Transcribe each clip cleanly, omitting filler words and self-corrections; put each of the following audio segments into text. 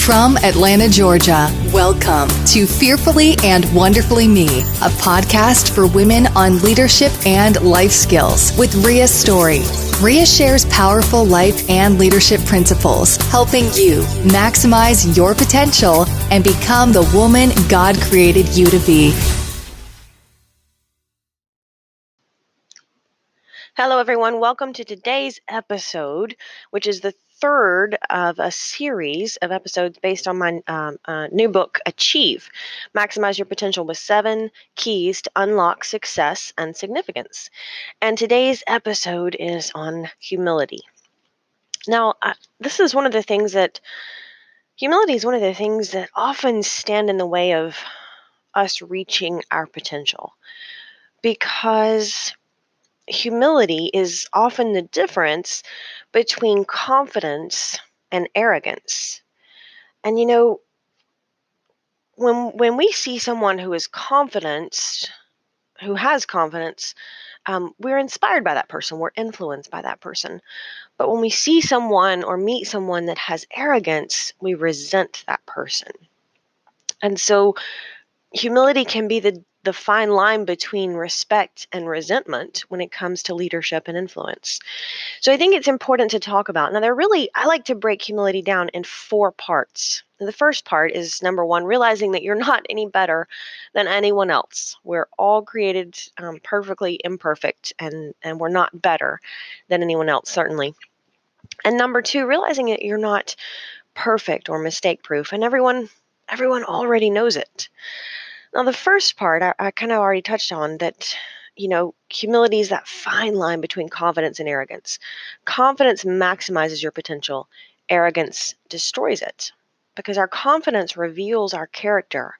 From Atlanta, Georgia, welcome to Fearfully and Wonderfully Me, a podcast for women on leadership and life skills with Rhea Story. Rhea shares powerful life and leadership principles, helping you maximize your potential and become the woman God created you to be. Hello, everyone. Welcome to today's episode, which is the third of a series of episodes based on my new book, Achieve, Maximize Your Potential with 7 Keys to Unlock Success and Significance. And today's episode is on humility. Now, humility is one of the things that often stand in the way of us reaching our potential, because humility is often the difference between confidence and arrogance. And when we see someone who has confidence, we're inspired by that person, we're influenced by that person. But when we see someone or meet someone that has arrogance, we resent that person. And so humility can be the fine line between respect and resentment when it comes to leadership and influence. So I think it's important to talk about. Now, I like to break humility down in 4 parts. The first part is, number 1, realizing that you're not any better than anyone else. We're all created perfectly imperfect, and we're not better than anyone else, certainly. And number 2, realizing that you're not perfect or mistake-proof, and everyone already knows it. Now, the first part, I kind of already touched on that. Humility is that fine line between confidence and arrogance. Confidence maximizes your potential. Arrogance destroys it, because our confidence reveals our character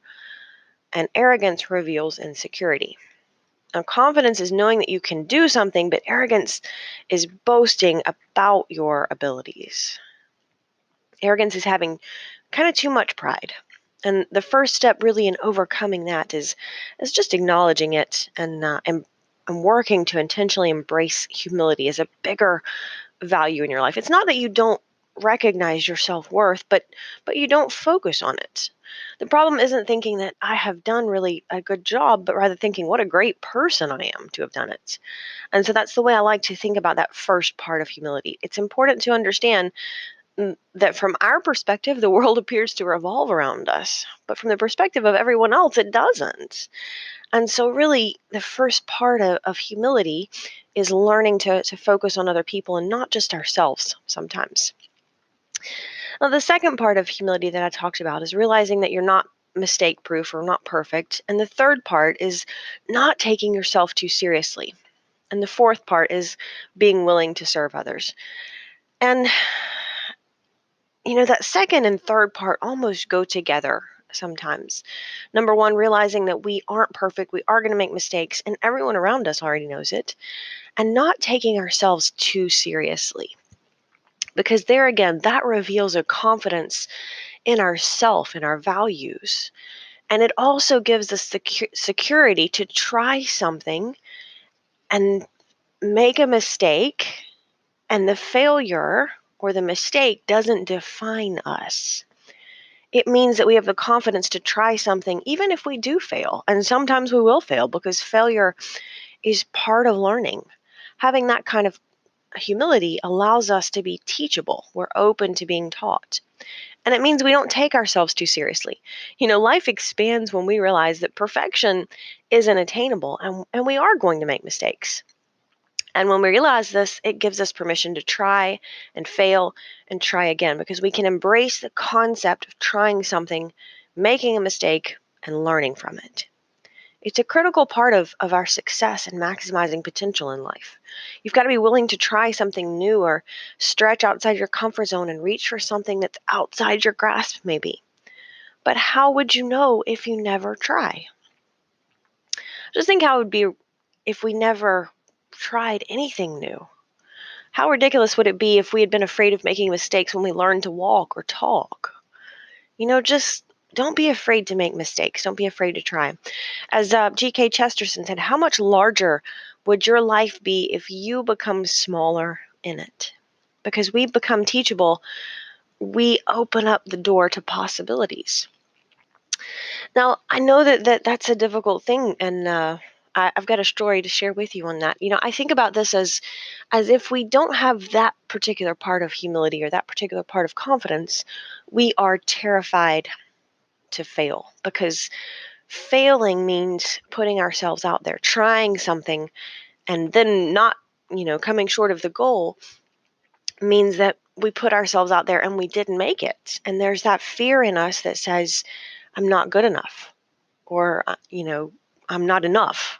and arrogance reveals insecurity. Now, confidence is knowing that you can do something, but arrogance is boasting about your abilities. Arrogance is having kind of too much pride. And the first step really in overcoming that is just acknowledging it and working to intentionally embrace humility as a bigger value in your life. It's not that you don't recognize your self-worth, but you don't focus on it. The problem isn't thinking that I have done really a good job, but rather thinking what a great person I am to have done it. And so that's the way I like to think about that first part of humility. It's important to understand that from our perspective, the world appears to revolve around us, but from the perspective of everyone else, it doesn't. And so really, the first part of humility is learning to focus on other people and not just ourselves sometimes. Now, the second part of humility that I talked about is realizing that you're not mistake-proof or not perfect. And the third part is not taking yourself too seriously. And the fourth part is being willing to serve others. And that second and third part almost go together sometimes. Number 1, realizing that we aren't perfect, we are going to make mistakes, and everyone around us already knows it, and not taking ourselves too seriously. Because there again, that reveals a confidence in ourself and our values. And it also gives us the security to try something and make a mistake, and the failure or the mistake doesn't define us. It means that we have the confidence to try something even if we do fail. And sometimes we will fail, because failure is part of learning. Having that kind of humility allows us to be teachable. We're open to being taught. And it means we don't take ourselves too seriously. Life expands when we realize that perfection isn't attainable, and we are going to make mistakes. And when we realize this, it gives us permission to try and fail and try again, because we can embrace the concept of trying something, making a mistake, and learning from it. It's a critical part of our success and maximizing potential in life. You've got to be willing to try something new or stretch outside your comfort zone and reach for something that's outside your grasp, maybe. But how would you know if you never try? Just think how it would be if we never tried anything new. How ridiculous would it be if we had been afraid of making mistakes when we learned to walk or talk? Just don't be afraid to make mistakes. Don't be afraid to try. As G.K. Chesterton said, how much larger would your life be if you become smaller in it? Because we become teachable we open up the door to possibilities. Now, I know that that's a difficult thing, and I've got a story to share with you on that. I think about this as if we don't have that particular part of humility or that particular part of confidence, we are terrified to fail, because failing means putting ourselves out there, trying something, and then not, coming short of the goal means that we put ourselves out there and we didn't make it. And there's that fear in us that says, I'm not good enough, or, I'm not enough,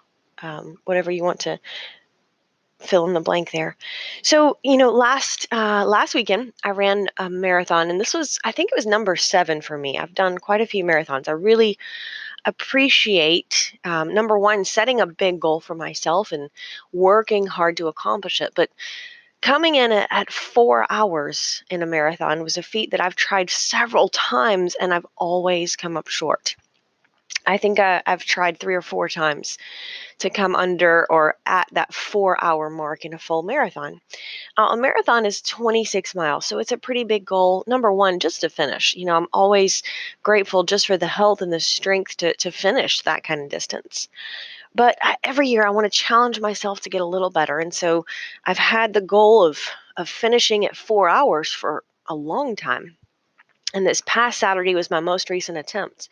whatever you want to fill in the blank there. So, last weekend I ran a marathon, and I think it was number 7 for me. I've done quite a few marathons. I really appreciate, number one, setting a big goal for myself and working hard to accomplish it. But coming in at 4 hours in a marathon was a feat that I've tried several times, and I've always come up short. I think I've tried 3 or 4 times to come under or at that 4 hour mark in a full marathon. A marathon is 26 miles, so it's a pretty big goal. Number one, just to finish. I'm always grateful just for the health and the strength to finish that kind of distance. But every year I want to challenge myself to get a little better. And so I've had the goal of finishing at 4 hours for a long time. And this past Saturday was my most recent attempt.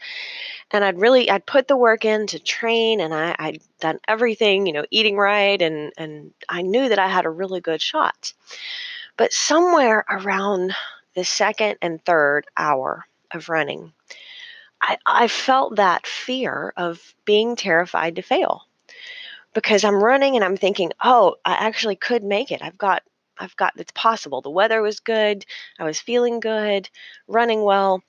And I'd put the work in to train, and I'd done everything, eating right. And I knew that I had a really good shot. But somewhere around the second and third hour of running, I felt that fear of being terrified to fail, because I'm running and I'm thinking, oh, I actually could make it. It's possible. The weather was good. I was feeling good, running well.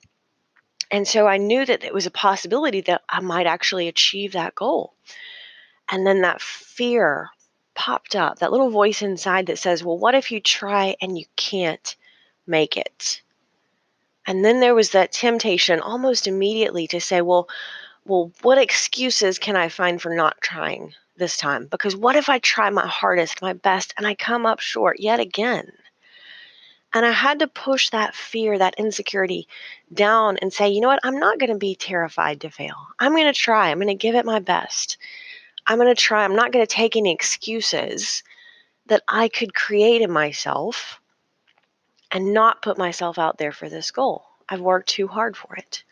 And so I knew that it was a possibility that I might actually achieve that goal. And then that fear popped up, that little voice inside that says, well, what if you try and you can't make it? And then there was that temptation almost immediately to say, well, what excuses can I find for not trying this time? Because what if I try my hardest, my best, and I come up short yet again? And I had to push that fear, that insecurity down and say, you know what? I'm not going to be terrified to fail. I'm going to try. I'm going to give it my best. I'm going to try. I'm not going to take any excuses that I could create in myself and not put myself out there for this goal. I've worked too hard for it.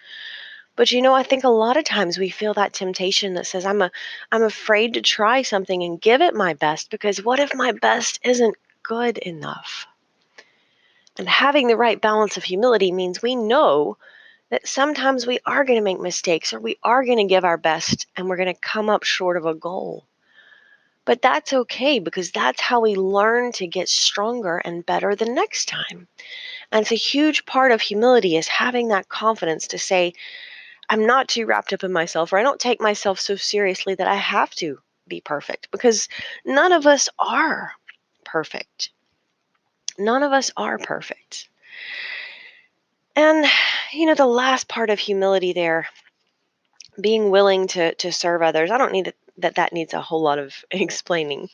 But I think a lot of times we feel that temptation that says, I'm afraid to try something and give it my best, because what if my best isn't good enough? And having the right balance of humility means we know that sometimes we are going to make mistakes, or we are going to give our best and we're going to come up short of a goal. But that's okay, because that's how we learn to get stronger and better the next time. And it's a huge part of humility, is having that confidence to say, I'm not too wrapped up in myself, or I don't take myself so seriously that I have to be perfect, because none of us are perfect. None of us are perfect. And, the last part of humility there, being willing to serve others, I don't need that needs a whole lot of explaining.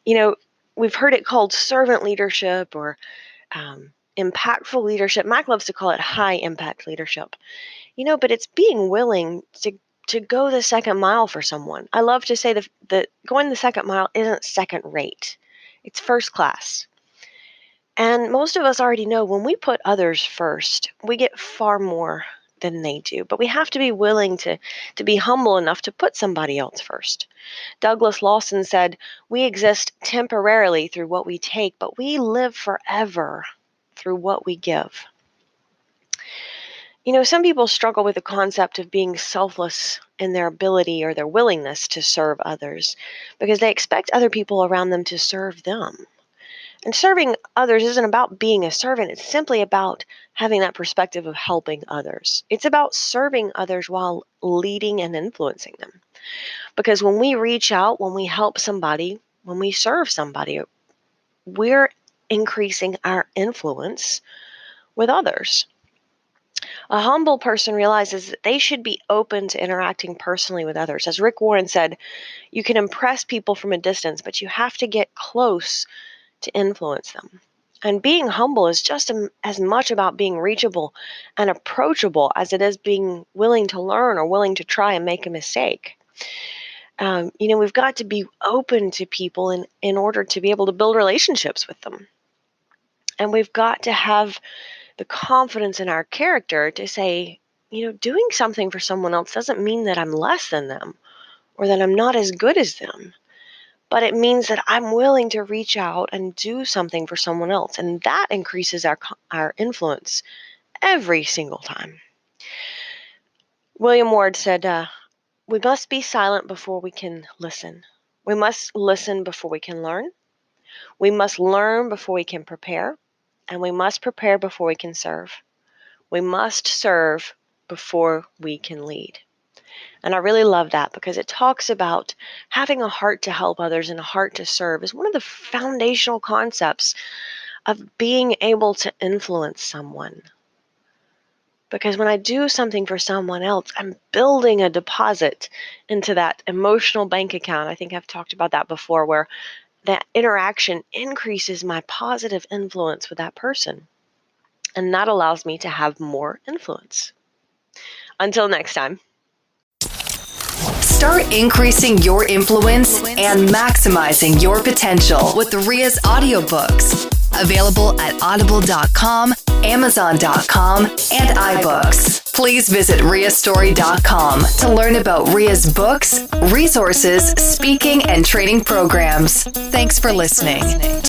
We've heard it called servant leadership, or impactful leadership. Mike loves to call it high impact leadership. But it's being willing to go the second mile for someone. I love to say that going the second mile isn't second rate. It's first class. And most of us already know when we put others first, we get far more than they do. But we have to be willing to be humble enough to put somebody else first. Douglas Lawson said, we exist temporarily through what we take, but we live forever through what we give. Some people struggle with the concept of being selfless in their ability or their willingness to serve others, because they expect other people around them to serve them. And serving others isn't about being a servant. It's simply about having that perspective of helping others. It's about serving others while leading and influencing them. Because when we reach out, when we help somebody, when we serve somebody, we're increasing our influence with others. A humble person realizes that they should be open to interacting personally with others. As Rick Warren said, you can impress people from a distance, but you have to get close to influence them. And being humble is just as much about being reachable and approachable as it is being willing to learn or willing to try and make a mistake. We've got to be open to people in order to be able to build relationships with them. And we've got to have the confidence in our character to say, doing something for someone else doesn't mean that I'm less than them or that I'm not as good as them. But it means that I'm willing to reach out and do something for someone else. And that increases our influence every single time. William Ward said, we must be silent before we can listen. We must listen before we can learn. We must learn before we can prepare. And we must prepare before we can serve. We must serve before we can lead. And I really love that because it talks about having a heart to help others and a heart to serve is one of the foundational concepts of being able to influence someone. Because when I do something for someone else, I'm building a deposit into that emotional bank account. I think I've talked about that before, where that interaction increases my positive influence with that person. And that allows me to have more influence. Until next time. Start increasing your influence and maximizing your potential with Ria's audiobooks. Available at audible.com, amazon.com, and iBooks. Please visit riastory.com to learn about Ria's books, resources, speaking, and training programs. Thanks for listening.